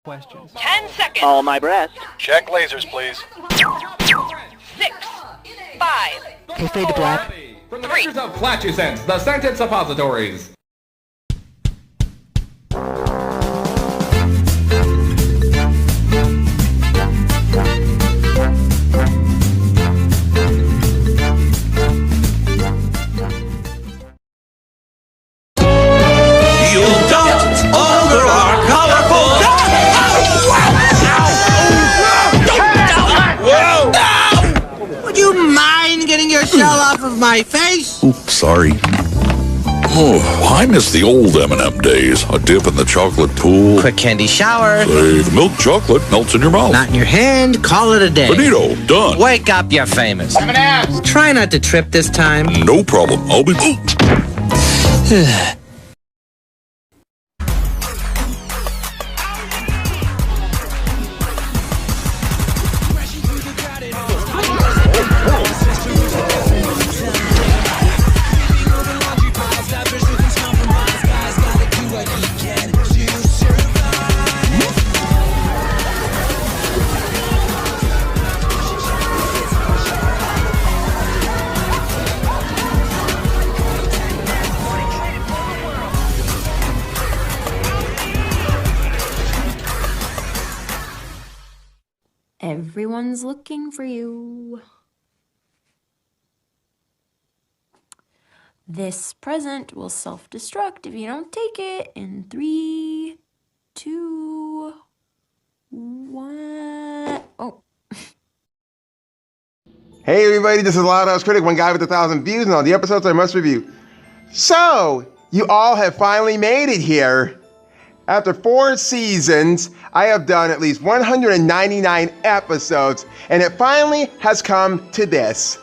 questions. 10 seconds. All my breast. Check lasers, please. 6, 5, Okay, fade to black. From the makers of Flatulence, the scented suppositories. Shell off of my face. Oops, sorry. Oh, I miss the old M&M days. A dip in the chocolate pool. Quick candy shower. Say, the milk chocolate melts in your mouth. Not in your hand. Call it a day. Benito, done. Wake up, you're famous. M&M's. Try not to trip this time. No problem. I'll be... Everyone's looking for you. This present will self-destruct if you don't take it in 3, 2, 1. Oh. Hey everybody, this is Loud Critic, one guy with 1,000 views and all the episodes I must review. So, you all have finally made it here. After 4 seasons, I have done at least 199 episodes, and it finally has come to this.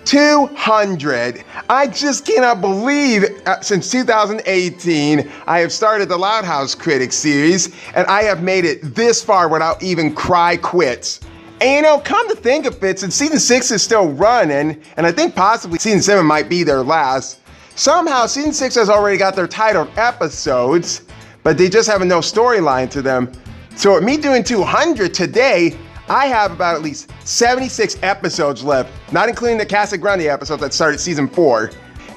200. I just cannot believe since 2018, I have started the Loud House Critic series, and I have made it this far without even cry quits. And you know, come to think of it, since season 6 is still running, and I think possibly season 7 might be their last, somehow season 6 has already got their titled episodes, but they just have no storyline to them. So with me doing 200 today, I have about at least 76 episodes left, not including the Casa Grande episode that started season 4.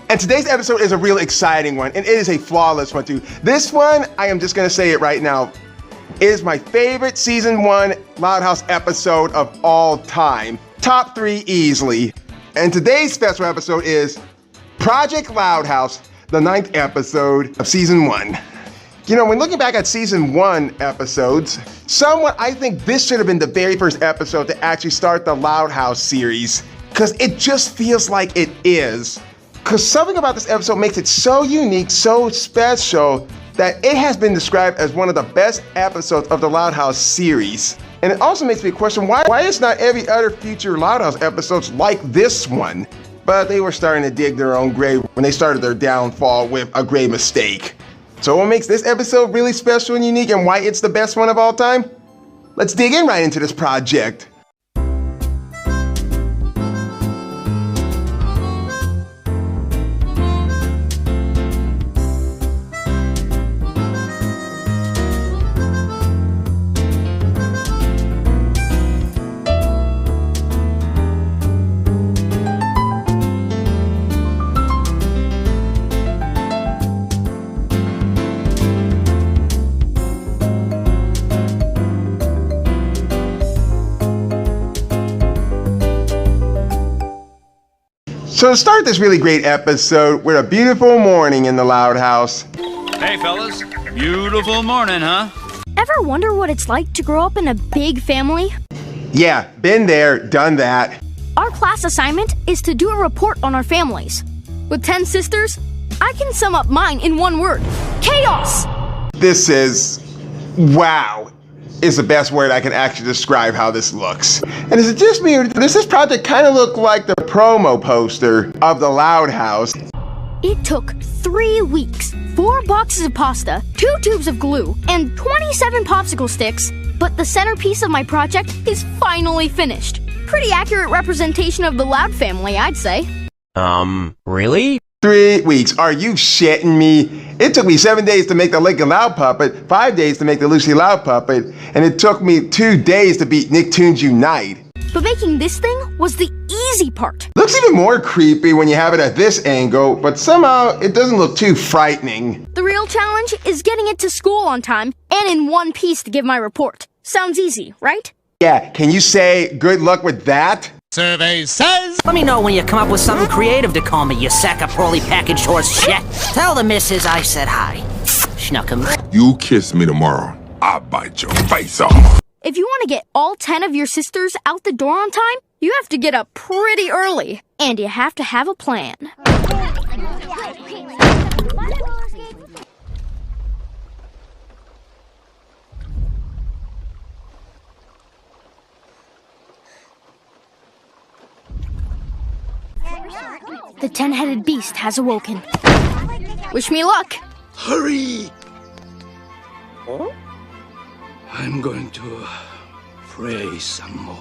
And today's episode is a real exciting one, and it is a flawless one too. This one, I am just gonna say it right now, is my favorite season 1 Loud House episode of all time. Top 3 easily. And today's special episode is Project Loud House, the 9th episode of season 1. You know, when looking back at season 1 episodes, somewhat I think this should have been the very first episode to actually start the Loud House series, because it just feels like it is. Because something about this episode makes it so unique, so special, that it has been described as one of the best episodes of the Loud House series. And it also makes me question why is not every other future Loud House episodes like this one? But they were starting to dig their own grave when they started their downfall with a grave mistake. So what makes this episode really special and unique and why it's the best one of all time? Let's dig in right into this project. So to start this really great episode, we're a beautiful morning in the Loud House. Hey fellas, beautiful morning, huh? Ever wonder what it's like to grow up in a big family? Yeah, been there, done that. Our class assignment is to do a report on our families. With 10 sisters, I can sum up mine in one word: chaos! This is, wow, is the best word I can actually describe how this looks. And is it just me, or does this project kind of look like the promo poster of the Loud House? It took 3 weeks, 4 boxes of pasta, 2 tubes of glue, and 27 popsicle sticks, but the centerpiece of my project is finally finished. Pretty accurate representation of the Loud family, I'd say. Really? 3 weeks. Are you shitting me? It took me 7 days to make the Lincoln Loud puppet, 5 days to make the Lucy Loud puppet, and it took me 2 days to beat Nicktoons Unite. But making this thing was the easy part. Looks even more creepy when you have it at this angle, but somehow it doesn't look too frightening. The real challenge is getting it to school on time and in one piece to give my report. Sounds easy, right? Yeah, can you say good luck with that? Survey says. Let me know when you come up with something creative to call me, you sack of poorly packaged horse shit. Tell the missus I said hi. Schnuck'em. You kiss me tomorrow, I'll bite your face off. If you want to get all 10 of your sisters out the door on time, you have to get up pretty early. And you have to have a plan. The 10-headed beast has awoken. Wish me luck. Hurry! I'm going to pray some more.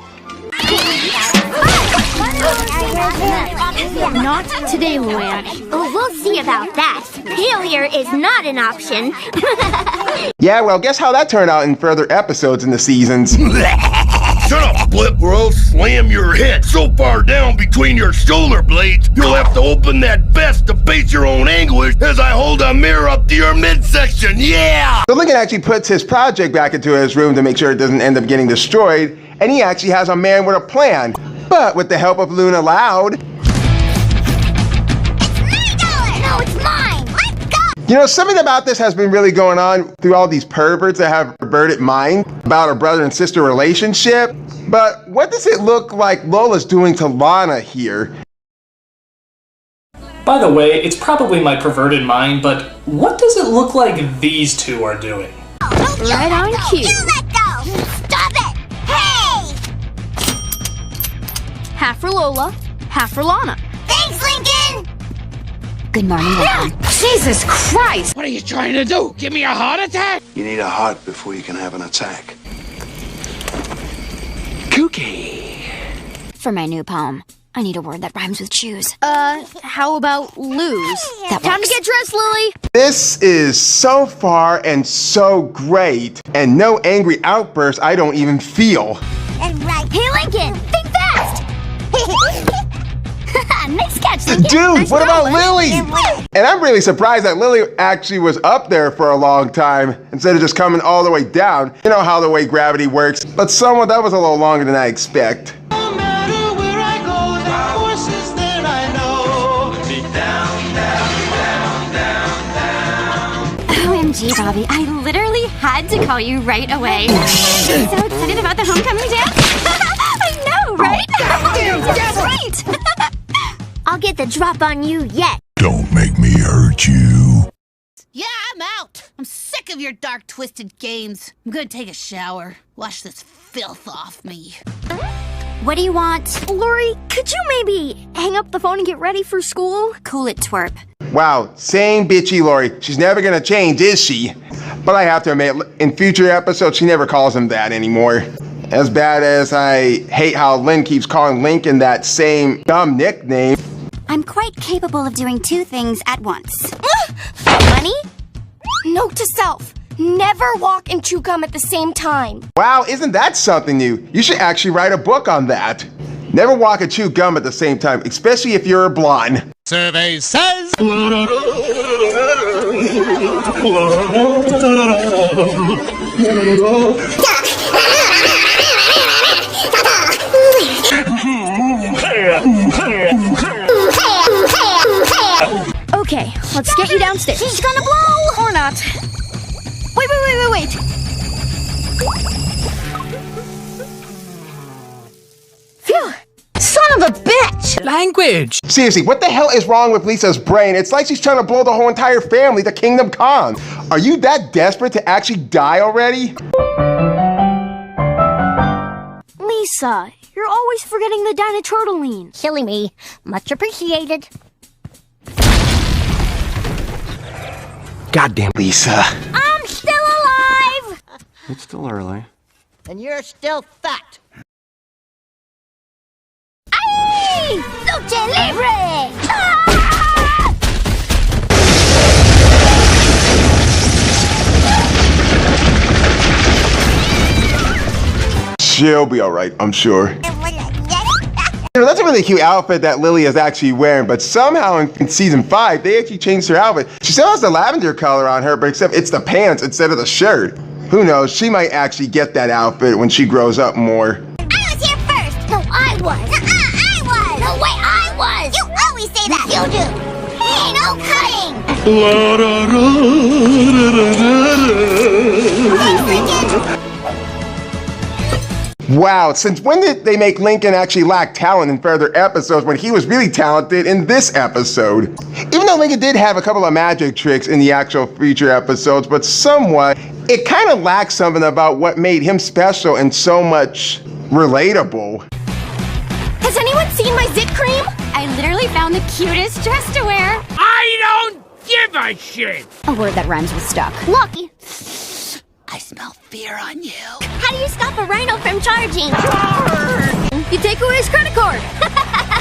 Not today, Luann. Oh, we'll see about that. Failure is not an option. Yeah, well, guess how that turned out in further episodes in the seasons. Shut up, Flip, or I'll slam your head so far down between your shoulder blades, you'll have to open that vest to face your own anguish as I hold a mirror up to your midsection, yeah! So Lincoln actually puts his project back into his room to make sure it doesn't end up getting destroyed, and he actually has a man with a plan. But with the help of Luna Loud... No, it's mine! Let's go! You know, something about this has been really going on through all these perverts that have perverted mind about a brother and sister relationship. But what does it look like Lola's doing to Lana here? By the way, it's probably my perverted mind, but what does it look like these two are doing? Right on cue. You let go! Stop it! Hey! Half for Lola, half for Lana. Thanks, Lincoln! Good morning, Lincoln. Jesus Christ! What are you trying to do? Give me a heart attack? You need a heart before you can have an attack. Kooky. For my new poem, I need a word that rhymes with choose. How about lose? That Time to works. get dressed, Lily! This is so far and so great, and no angry outbursts I don't even feel. And right. Hey, Lincoln! Think fast! Nice catch, Lincoln. Dude, Nice what about going. Lily? And I'm really surprised that Lily actually was up there for a long time instead of just coming all the way down. You know how the way gravity works, but someone that was a little longer than I expect. No matter where I go, the force is there, I know. OMG, Bobby, I literally had to call you right away. So excited about the homecoming dance? I know, right? That's right! I'll get the drop on you yet. Don't make me hurt you. Yeah, I'm out. I'm sick of your dark, twisted games. I'm gonna take a shower. Wash this filth off me. What do you want? Lori, could you maybe hang up the phone and get ready for school? Cool it, twerp. Wow, same bitchy Lori. She's never gonna change, is she? But I have to admit, in future episodes, she never calls him that anymore. As bad as I hate how Lynn keeps calling Lincoln that same dumb nickname. I'm quite capable of doing two things at once. Money? Note to self. Never walk and chew gum at the same time. Wow, isn't that something new? You should actually write a book on that. Never walk and chew gum at the same time, especially if you're a blonde. Survey says. Okay, let's get you downstairs. She's gonna blow! Or not. Wait. Phew! Son of a bitch! Language! Seriously, what the hell is wrong with Lisa's brain? It's like she's trying to blow the whole entire family to Kingdom Come. Are you that desperate to actually die already? Lisa, you're always forgetting the dinotrotoline. Silly me. Much appreciated. Goddamn Lisa. I'm still alive! It's still early. And you're still fat. Ay! Lucha libre! Ah! She'll be alright, I'm sure. You know, that's a really cute outfit that Lily is actually wearing, but somehow in season 5, they actually changed her outfit. She still has the lavender color on her, but except it's the pants instead of the shirt. Who knows, she might actually get that outfit when she grows up more. I was here first. No, I was. I was. No, wait, I was. You always say that. You do. Hey, no cutting. Wow, since when did they make Lincoln actually lack talent in further episodes when he was really talented in this episode? Even though Lincoln did have a couple of magic tricks in the actual future episodes, but somewhat, it kind of lacks something about what made him special and so much relatable. Has anyone seen my zit cream? I literally found the cutest dress to wear. I don't give a shit! A word that rhymes with stuck. Lucky. I smell fear on you. How do you stop a rhino from charging? You take away his credit card.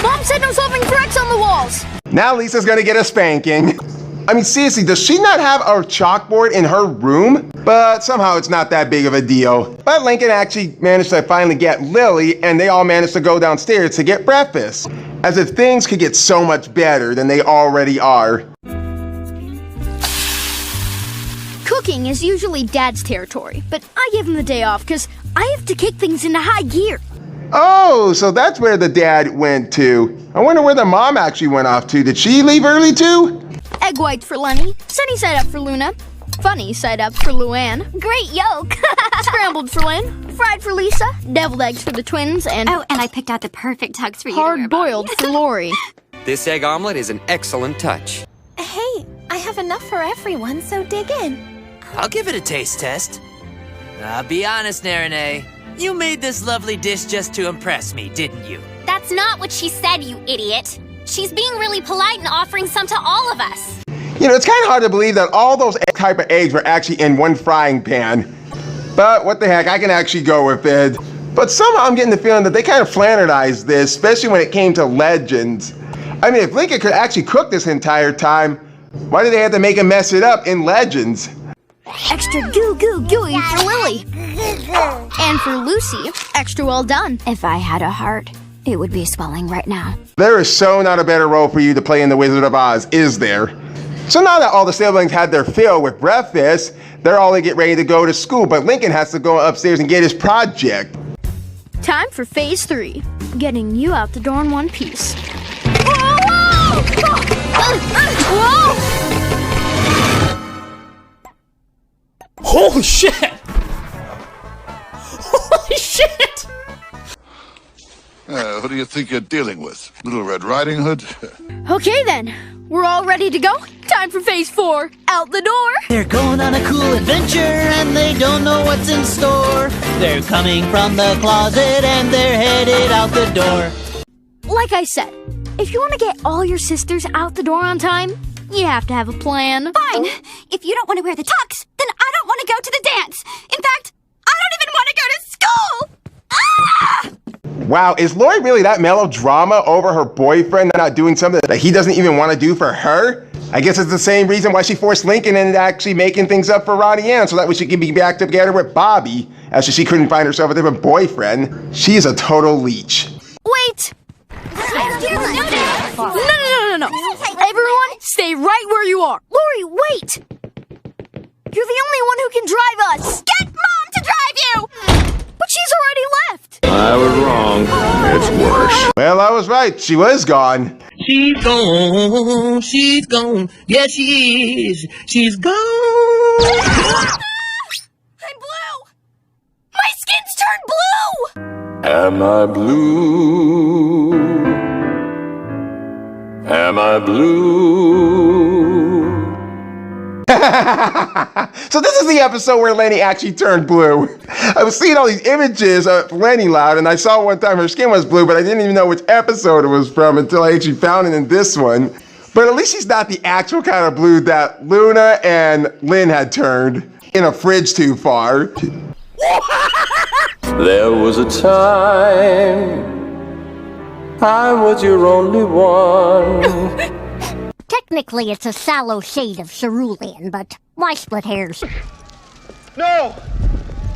Mom said no solving tricks on the walls. Now Lisa's gonna get a spanking. I mean, seriously, does she not have a chalkboard in her room? But somehow it's not that big of a deal. But Lincoln actually managed to finally get Lily, and they all managed to go downstairs to get breakfast. As if things could get so much better than they already are. Cooking is usually Dad's territory, but I give him the day off because I have to kick things into high gear. Oh, so that's where the dad went to. I wonder where the mom actually went off to. Did she leave early too? Egg whites for Lenny, sunny side up for Luna, funny side up for Luann, Great yolk. scrambled for Lynn, fried for Lisa, deviled eggs for the twins, and Oh, and I picked out the perfect tux for you. hard-boiled for Lori. This egg omelet is an excellent touch. Hey, I have enough for everyone, so dig in. I'll give it a taste test. I'll be honest, Narine. You made this lovely dish just to impress me, didn't you? That's not what she said, you idiot. She's being really polite and offering some to all of us. You know, it's kind of hard to believe that all those type of eggs were actually in one frying pan. But what the heck, I can actually go with it. But somehow I'm getting the feeling that they kind of flannerized this, especially when it came to Legends. I mean, if Lincoln could actually cook this entire time, why did they have to make him mess it up in Legends? Extra gooey for Lily. And for Lucy, extra well done. If I had a heart, it would be swelling right now. There is so not a better role for you to play in The Wizard of Oz, is there? So now that all the siblings had their fill with breakfast, they're all to get ready to go to school, but Lincoln has to go upstairs and get his project. Time for phase 3, getting you out the door in one piece. Holy shit! Holy shit! Who do you think you're dealing with? Little Red Riding Hood? Okay then, we're all ready to go. Time for phase 4, out the door. They're going on a cool adventure and they don't know what's in store. They're coming from the closet and they're headed out the door. Like I said, if you want to get all your sisters out the door on time, you have to have a plan. Fine. If you don't want to wear the tux, then I don't want to go to the dance. In fact, I don't even want to go to school. Ah! Wow, is Lori really that melodrama over her boyfriend not doing something that he doesn't even want to do for her? I guess it's the same reason why she forced Lincoln into actually making things up for Ronnie Ann so that way she could be back together with Bobby after she couldn't find herself a different boyfriend. She is a total leech. Wait! No. Everyone, stay right where you are. Lori, wait! You're the only one who can drive us. Get Mom to drive you! But she's already left. I was wrong. It's worse. Well, I was right. She was gone. She's gone. She's gone. Yes, she is. She's gone. I'm blue! My skin's turned blue! Am I blue? Am I blue? So this is the episode where Lenny actually turned blue. I was seeing all these images of Lenny Loud, and I saw one time her skin was blue, but I didn't even know which episode it was from until I actually found it in this one. But at least she's not the actual kind of blue that Luna and Lynn had turned in a fridge too far. There was a time I was your only one. Technically, it's a sallow shade of cerulean, but why split hairs? No!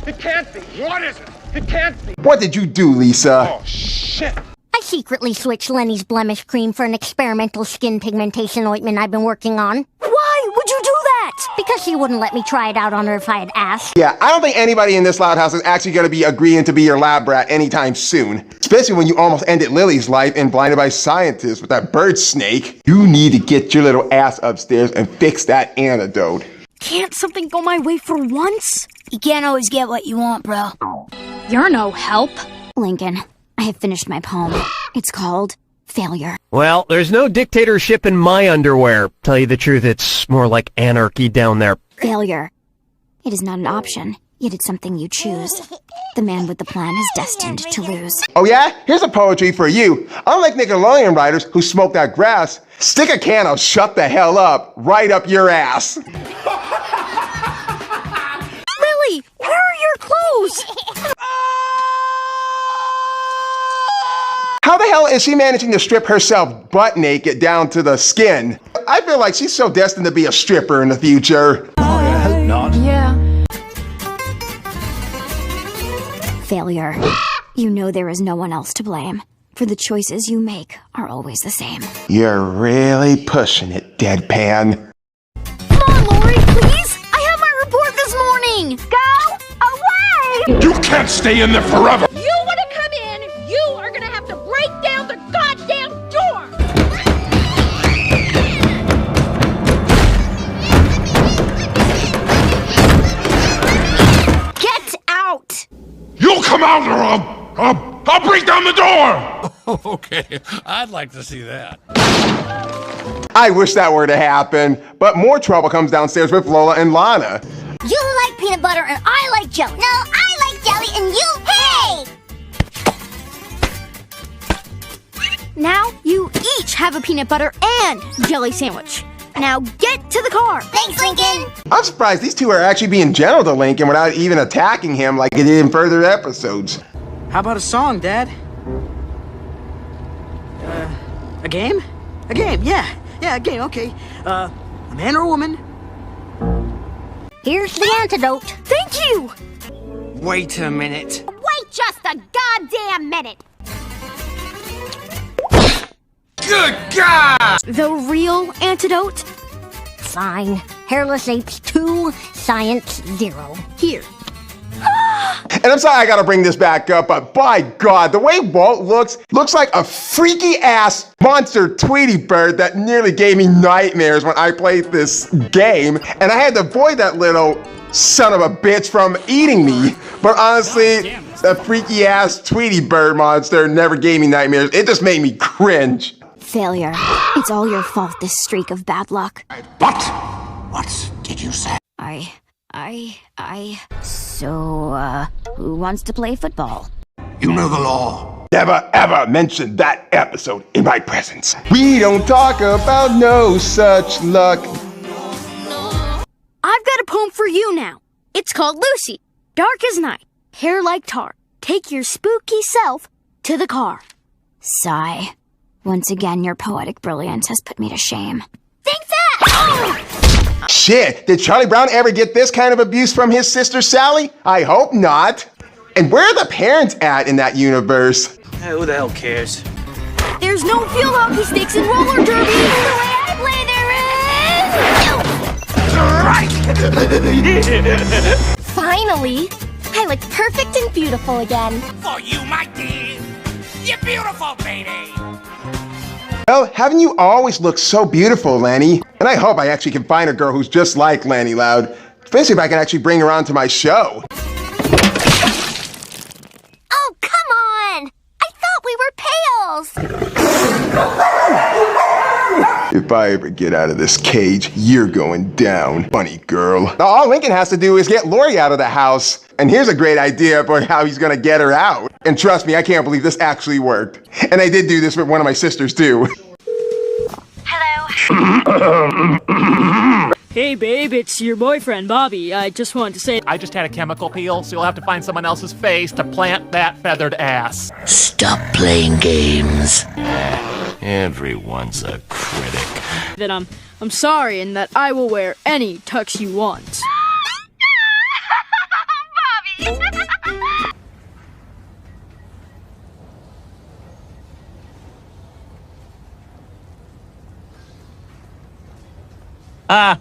It can't be. What is it? It can't be. What did you do, Lisa? Oh, shit. I secretly switched Lenny's blemish cream for an experimental skin pigmentation ointment I've been working on. Why would you do that? Because she wouldn't let me try it out on her if I had asked. Yeah, I don't think anybody in this loud house is actually going to be agreeing to be your lab rat anytime soon. Especially when you almost ended Lily's life and blinded by scientists with that bird snake. You need to get your little ass upstairs and fix that antidote. Can't something go my way for once? You can't always get what you want, bro. You're no help. Lincoln, I have finished my poem. It's called Failure. Well, there's no dictatorship in my underwear. Tell you the truth, it's more like anarchy down there. Failure. It is not an option, yet it's something you choose. The man with the plan is destined to lose. Oh yeah? Here's a poetry for you. Unlike Nickelodeon writers who smoke that grass, stick a can of shut the hell up right up your ass. Lily, where are your clothes? How the hell is she managing to strip herself butt naked down to the skin? I feel like she's so destined to be a stripper in the future. Oh, I hope not. Yeah. Failure. You know there is no one else to blame, for the choices you make are always the same. You're really pushing it, deadpan. Come on, Lori, please! I have my report this morning! Go away! You can't stay in there forever! You want to come in, you are going to have to break down the goddamn door! Get out! You'll come out or I'll break down the door! Okay, I'd like to see that. I wish that were to happen, but more trouble comes downstairs with Lola and Lana. You like peanut butter and I like jelly. No, I like jelly and you... Hey! Now you each have a peanut butter and jelly sandwich. Now get to the car. Thanks, Lincoln. I'm surprised these two are actually being gentle to Lincoln without even attacking him like they did in further episodes. How about a song, Dad? A game? A game, yeah. Yeah, a game, okay. A man or a woman? Here's the antidote. Thank you! Wait a minute. Wait just a goddamn minute. Good God! The real antidote? Fine. Hairless Apes 2, Science 0. Here. And I'm sorry I gotta bring this back up, but by God, the way Walt looks like a freaky-ass monster Tweety bird that nearly gave me nightmares when I played this game, and I had to avoid that little son of a bitch from eating me. But honestly, the freaky-ass Tweety bird monster never gave me nightmares. It just made me cringe. Failure. It's all your fault, this streak of bad luck. What did you say? So, who wants to play football? You know the law. Never ever mention that episode in my presence. We don't talk about no such luck. I've got a poem for you now. It's called Lucy. Dark as night, hair like tar. Take your spooky self to the car. Sigh. Once again, your poetic brilliance has put me to shame. Think that! Shit, did Charlie Brown ever get this kind of abuse from his sister Sally? I hope not. And where are the parents at in that universe? Who the hell cares? There's no field hockey sticks in roller derby. The way I play there is... Finally, I look perfect and beautiful again. For you, my dear. You're beautiful, baby. Well, haven't you always looked so beautiful, Lenny? And I hope I actually can find a girl who's just like Lenny Loud. Especially if I can actually bring her onto my show. Oh, come on! I thought we were pals! If I ever get out of this cage, you're going down, bunny girl. Now, all Lincoln has to do is get Lori out of the house. And here's a great idea for how he's gonna get her out. And trust me, I can't believe this actually worked. And I did do this with one of my sisters too. Hello? Hey babe, it's your boyfriend, Bobby. I just wanted to say... I just had a chemical peel, so you'll have to find someone else's face to plant that feathered ass. Stop playing games. Everyone's a critic. That I'm sorry and that I will wear any tux you want. I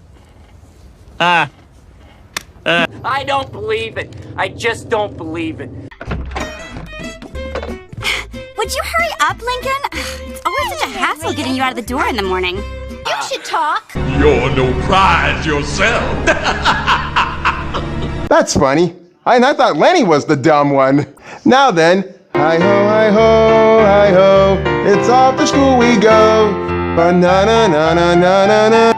don't believe it. I just don't believe it. Would you hurry up, Lincoln? It's always such a hassle getting you out of the door in the morning. You should talk. You're no prize yourself. That's funny. I thought Lenny was the dumb one. Now then, hi-ho, hi-ho, hi-ho, it's off to school we go. Ba-na-na-na-na-na-na.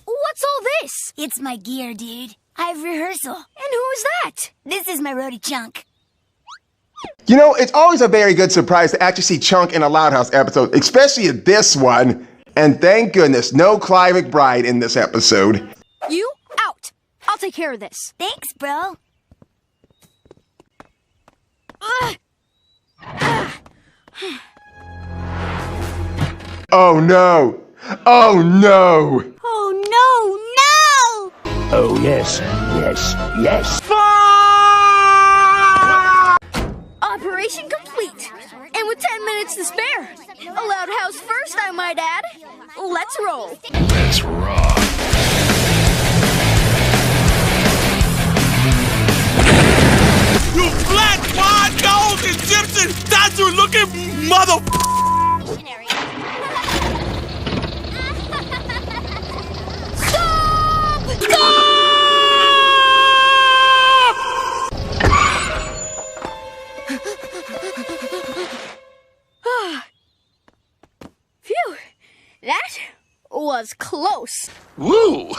What's all this? It's my gear, dude. I have rehearsal. And who is that? This is my roadie Chunk. You know, it's always a very good surprise to actually see Chunk in a Loud House episode, especially this one. And thank goodness, no Clyde McBride in this episode. You out. I'll take care of this. Thanks, bro. Oh no! Oh no! Oh no, no! Oh yes, yes, yes. Operation complete. And with 10 minutes to spare. A Loud House first, I might add. Let's roll. Let's rock. You black, white, gold, Egyptian, statue-looking mother... Phew. That was close. Woo!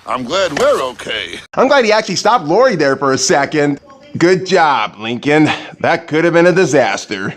I'm glad we're okay. I'm glad he actually stopped Lori there for a second. Good job, Lincoln. That could have been a disaster.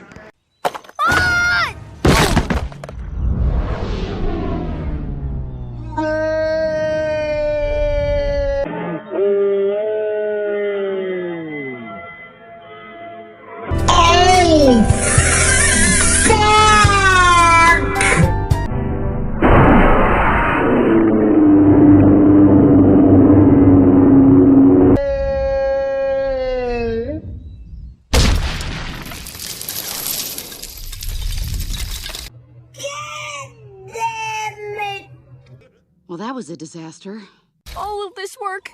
Well, that was a disaster. All of this work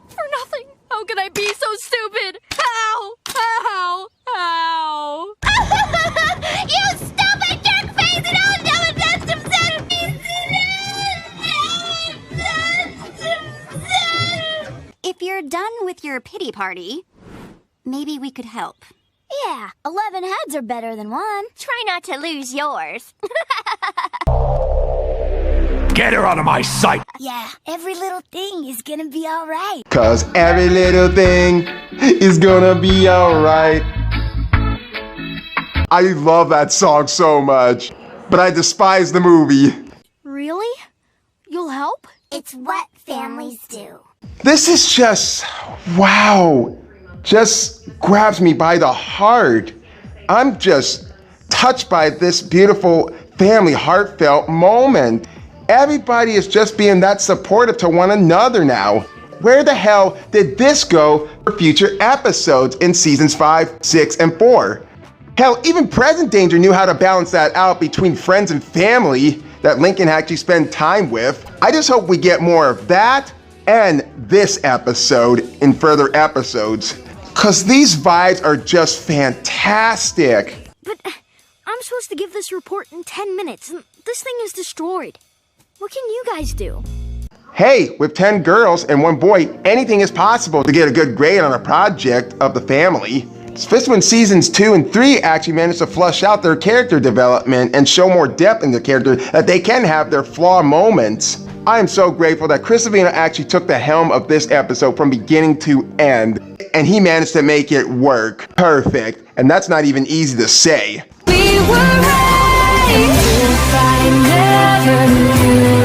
for nothing. How can I be so stupid? How? How? How? You stupid jerk face and all double dust himself! If you're done with your pity party, maybe we could help. Yeah, 11 heads are better than one. Try not to lose yours. Get her out of my sight! Yeah, every little thing is gonna be alright. 'Cause every little thing is gonna be alright. I love that song so much, but I despise the movie. Really? You'll help? It's what families do. This is just, wow. Just grabs me by the heart. I'm just touched by this beautiful family heartfelt moment. Everybody is just being that supportive to one another now. Where the hell did this go for future episodes in seasons 5, 6, and 4? Hell, even Present Danger knew how to balance that out between friends and family that Lincoln actually spent time with. I just hope we get more of that and this episode in further episodes, because these vibes are just fantastic. But I'm supposed to give this report in 10 minutes, and this thing is destroyed. What can you guys do? Hey, with 10 girls and 1 boy, anything is possible to get a good grade on a project of the family. Especially when seasons 2 and 3 actually managed to flush out their character development and show more depth in their character, that they can have their flaw moments. I am so grateful that Chris Savino actually took the helm of this episode from beginning to end, and he managed to make it work perfect, and that's not even easy to say. We were raised if I never knew you.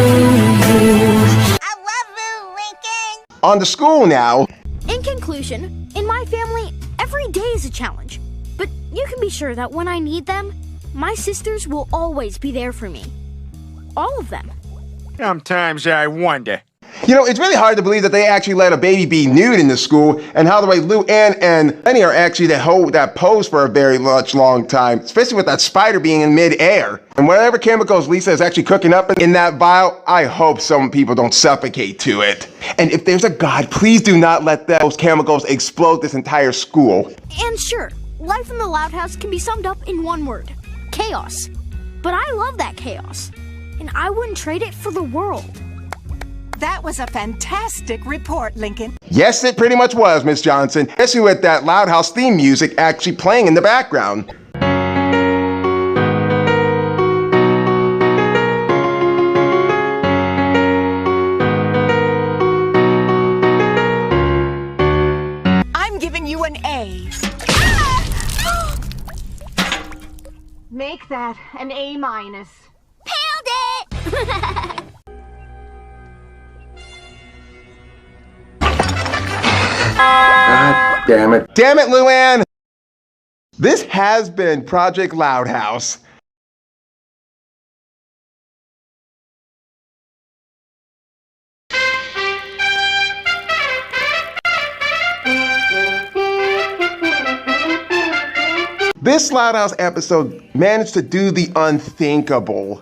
On to school now. In conclusion, in my family, every day is a challenge. But you can be sure that when I need them, my sisters will always be there for me. All of them. Sometimes I wonder, You know, it's really hard to believe that they actually let a baby be nude in the school, and how the way Lou Ann and Lenny are actually to hold that pose for a very long time, especially with that spider being in mid-air. And whatever chemicals Lisa is actually cooking up in that vial, I hope some people don't suffocate to it. And if there's a God, please do not let those chemicals explode this entire school. And sure, life in the Loud House can be summed up in one word: chaos. But I love that chaos, and I wouldn't trade it for the world. That was a fantastic report, Lincoln. Yes, it pretty much was, Miss Johnson, especially with that Loud House theme music actually playing in the background. I'm giving you an A. Make that an A-. Nailed it! God damn it. Damn it, Luann! This has been Project Loud House. This Loud House episode managed to do the unthinkable.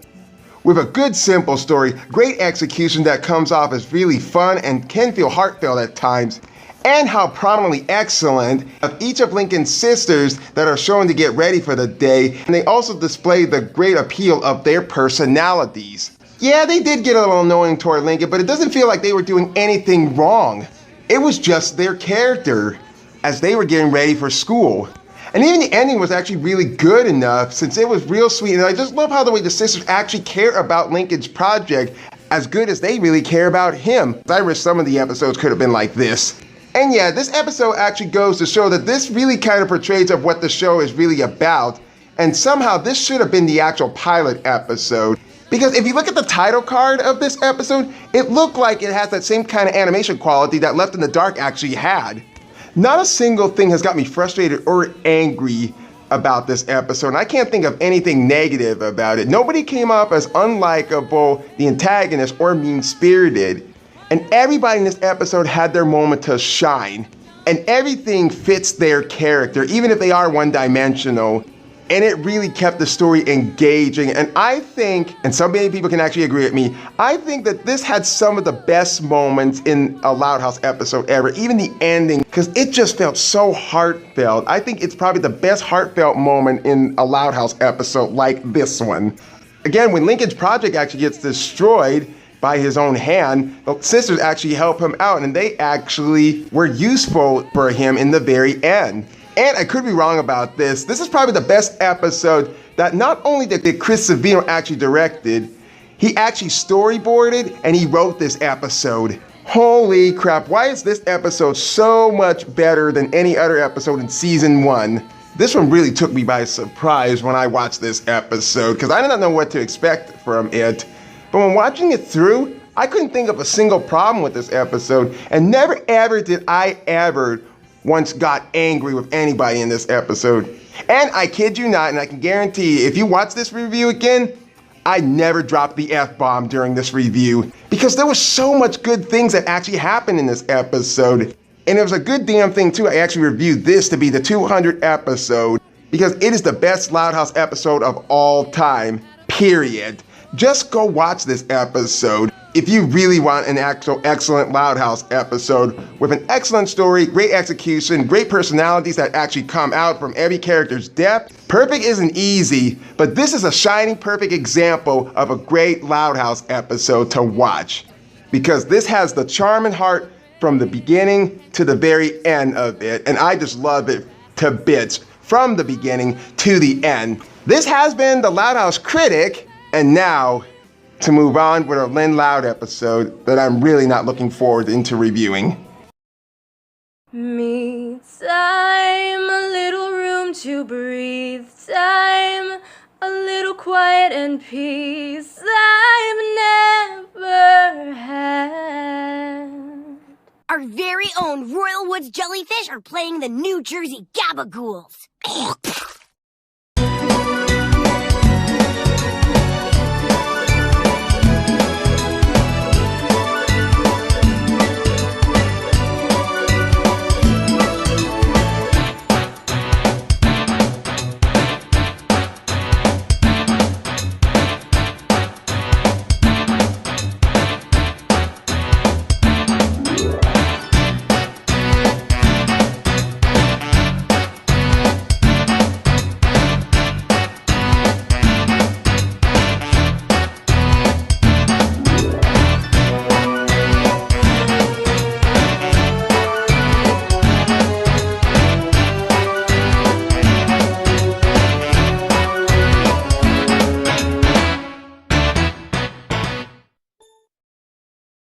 With a good, simple story, great execution that comes off as really fun and can feel heartfelt at times, and how prominently excellent of each of Lincoln's sisters that are shown to get ready for the day, and they also display the great appeal of their personalities. Yeah, they did get a little annoying toward Lincoln, but it doesn't feel like they were doing anything wrong. It was just their character as they were getting ready for school. And even the ending was actually really good enough since it was real sweet, and I just love how the way the sisters actually care about Lincoln's project as good as they really care about him. I wish some of the episodes could have been like this. And yeah, this episode actually goes to show that this really kind of portrays of what the show is really about, and somehow this should have been the actual pilot episode. Because if you look at the title card of this episode, it looked like it has that same kind of animation quality that Left in the Dark actually had. Not a single thing has got me frustrated or angry about this episode, and I can't think of anything negative about it. Nobody came off as unlikable, the antagonist, or mean-spirited. And everybody in this episode had their moment to shine. And everything fits their character, even if they are one-dimensional. And it really kept the story engaging. And I think, and so many people can actually agree with me, I think that this had some of the best moments in a Loud House episode ever, even the ending, because it just felt so heartfelt. I think it's probably the best heartfelt moment in a Loud House episode like this one. Again, when Lincoln's project actually gets destroyed by his own hand, the sisters actually help him out, and they actually were useful for him in the very end. And I could be wrong about this. This is probably the best episode that not only did Chris Savino actually directed, he actually storyboarded and he wrote this episode. Holy crap, why is this episode so much better than any other episode in season 1? This one really took me by surprise when I watched this episode because I did not know what to expect from it. But when watching it through, I couldn't think of a single problem with this episode, and never ever did I ever once got angry with anybody in this episode. And I kid you not, and I can guarantee if you watch this review again, I never dropped the F-bomb during this review because there was so much good things that actually happened in this episode. And it was a good damn thing too, I actually reviewed this to be the 200th episode because it is the best Loud House episode of all time, period. Just go watch this episode if you really want an actual excellent Loud House episode with an excellent story, great execution, great personalities that actually come out from every character's depth. Perfect isn't easy, but this is a shining perfect example of a great Loud House episode to watch because this has the charm and heart from the beginning to the very end of it, and I just love it to bits from the beginning to the end. This has been the Loud House Critic, and now to move on with our Lynn Loud episode that I'm really not looking forward into reviewing. Me time, a little room to breathe, time, a little quiet and peace I've never had. Our very own Royal Woods jellyfish are playing the New Jersey Gabagools.